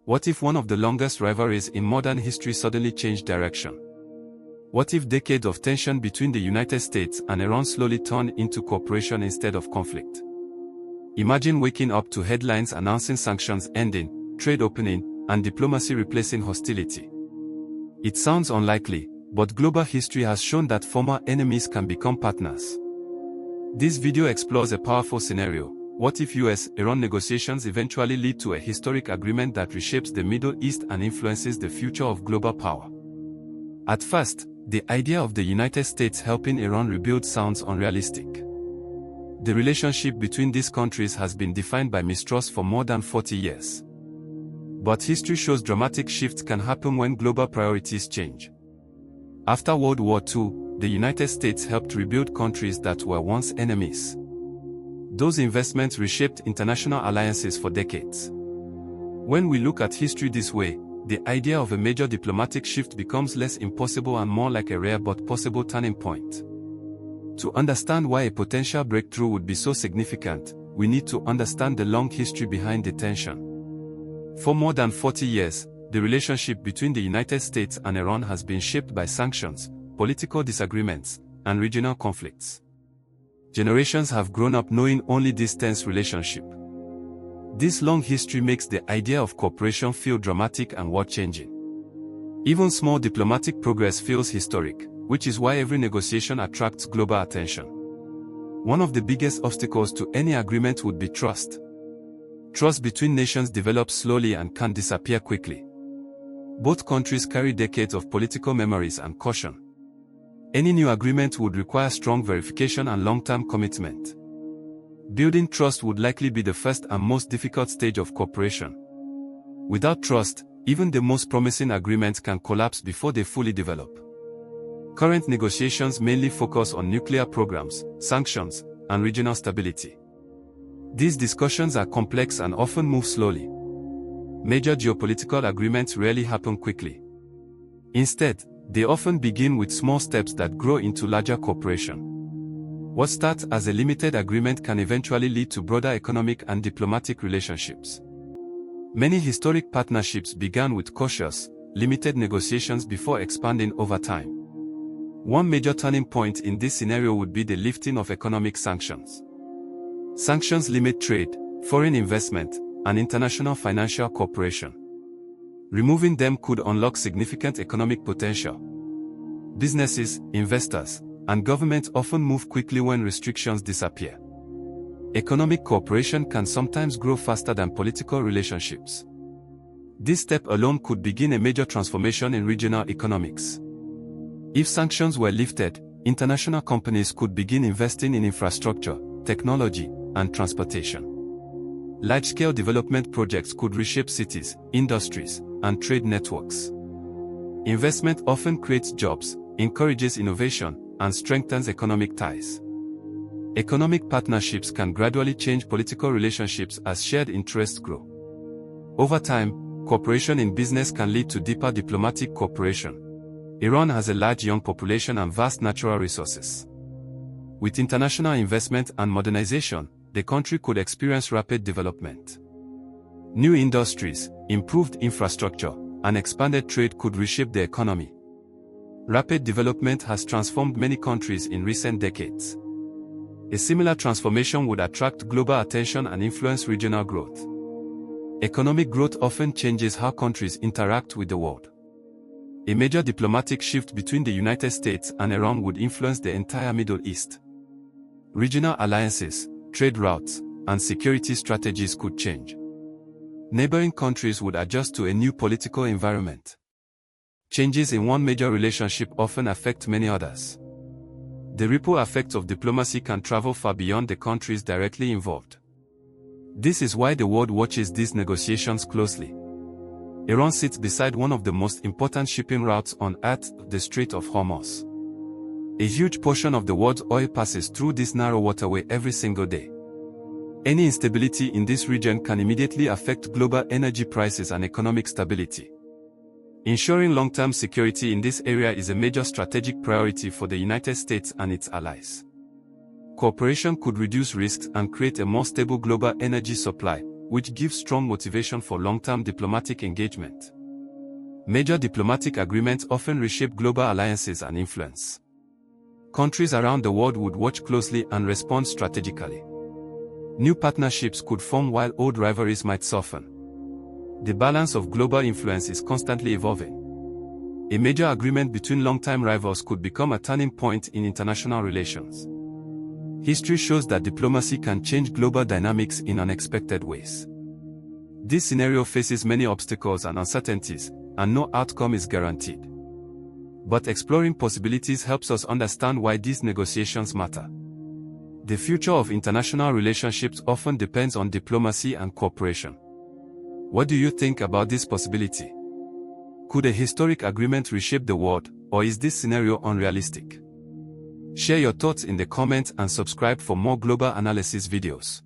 What if one of the longest rivalries in modern history suddenly changed direction? What if decades of tension between the United States and Iran slowly turned into cooperation instead of conflict? Imagine waking up to headlines announcing sanctions ending, trade opening, and diplomacy replacing hostility. It sounds unlikely, but global history has shown that former enemies can become partners. This video explores a powerful scenario. What if US-Iran negotiations eventually lead to a historic agreement that reshapes the Middle East and influences the future of global power? At first, the idea of the United States helping Iran rebuild sounds unrealistic. The relationship between these countries has been defined by mistrust for more than 40 years. But history shows dramatic shifts can happen when global priorities change. After World War II, the United States helped rebuild countries that were once enemies. Those investments reshaped international alliances for decades. When we look at history this way, the idea of a major diplomatic shift becomes less impossible and more like a rare but possible turning point. To understand why a potential breakthrough would be so significant, we need to understand the long history behind the tension. For more than 40 years, the relationship between the United States and Iran has been shaped by sanctions, political disagreements, and regional conflicts. Generations have grown up knowing only this tense relationship. This long history makes the idea of cooperation feel dramatic and world-changing. Even small diplomatic progress feels historic, which is why every negotiation attracts global attention. One of the biggest obstacles to any agreement would be trust. Trust between nations develops slowly and can disappear quickly. Both countries carry decades of political memories and caution. Any new agreement would require strong verification and long-term commitment. Building trust would likely be the first and most difficult stage of cooperation. Without trust, even the most promising agreements can collapse before they fully develop. Current negotiations mainly focus on nuclear programs, sanctions, and regional stability. These discussions are complex and often move slowly. Major geopolitical agreements rarely happen quickly. Instead, they often begin with small steps that grow into larger cooperation. What starts as a limited agreement can eventually lead to broader economic and diplomatic relationships. Many historic partnerships began with cautious, limited negotiations before expanding over time. One major turning point in this scenario would be the lifting of economic sanctions. Sanctions limit trade, foreign investment, and international financial cooperation. Removing them could unlock significant economic potential. Businesses, investors, and governments often move quickly when restrictions disappear. Economic cooperation can sometimes grow faster than political relationships. This step alone could begin a major transformation in regional economics. If sanctions were lifted, international companies could begin investing in infrastructure, technology, and transportation. Large-scale development projects could reshape cities, industries, and trade networks. Investment often creates jobs, encourages innovation, and strengthens economic ties. Economic partnerships can gradually change political relationships as shared interests grow. Over time, cooperation in business can lead to deeper diplomatic cooperation. Iran has a large young population and vast natural resources. With international investment and modernization, the country could experience rapid development. New industries, improved infrastructure, and expanded trade could reshape the economy. Rapid development has transformed many countries in recent decades. A similar transformation would attract global attention and influence regional growth. Economic growth often changes how countries interact with the world. A major diplomatic shift between the United States and Iran would influence the entire Middle East. Regional alliances, trade routes, and security strategies could change. Neighboring countries would adjust to a new political environment. Changes in one major relationship often affect many others. The ripple effects of diplomacy can travel far beyond the countries directly involved. This is why the world watches these negotiations closely. Iran sits beside one of the most important shipping routes on Earth, the Strait of Hormuz. A huge portion of the world's oil passes through this narrow waterway every single day. Any instability in this region can immediately affect global energy prices and economic stability. Ensuring long-term security in this area is a major strategic priority for the United States and its allies. Cooperation could reduce risks and create a more stable global energy supply, which gives strong motivation for long-term diplomatic engagement. Major diplomatic agreements often reshape global alliances and influence. Countries around the world would watch closely and respond strategically. New partnerships could form while old rivalries might soften. The balance of global influence is constantly evolving. A major agreement between longtime rivals could become a turning point in international relations. History shows that diplomacy can change global dynamics in unexpected ways. This scenario faces many obstacles and uncertainties, and no outcome is guaranteed. But exploring possibilities helps us understand why these negotiations matter. The future of international relationships often depends on diplomacy and cooperation. What do you think about this possibility? Could a historic agreement reshape the world, or is this scenario unrealistic? Share your thoughts in the comments and subscribe for more global analysis videos.